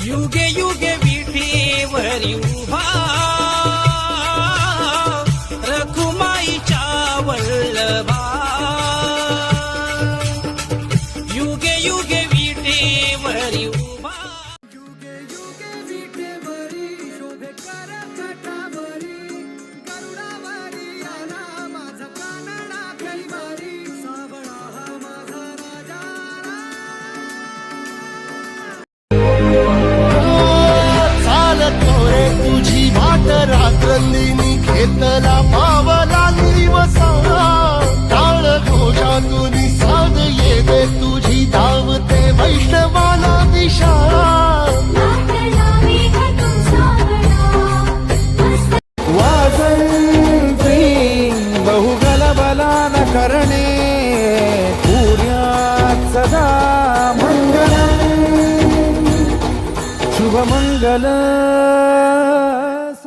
युगे युगे विठेवरी उभा रखुमाईच्या वल्लभा युगे युगे विठेवरी उभा युगे युगे विठेवरी शोभे कर छटावरी करुणावरी आला माझा कानडा कैवारी सावळा हा माझा राजा चालतो रे तुझी वाट रात्रंदिनी घेतला पावला दिवसा टाळ घोषातून साध येते तुझी धावते वैष्णवाला दिशा वाजंत्री बहुगलबलान करणे सूर्यात सदा मंगलम शुभमंगल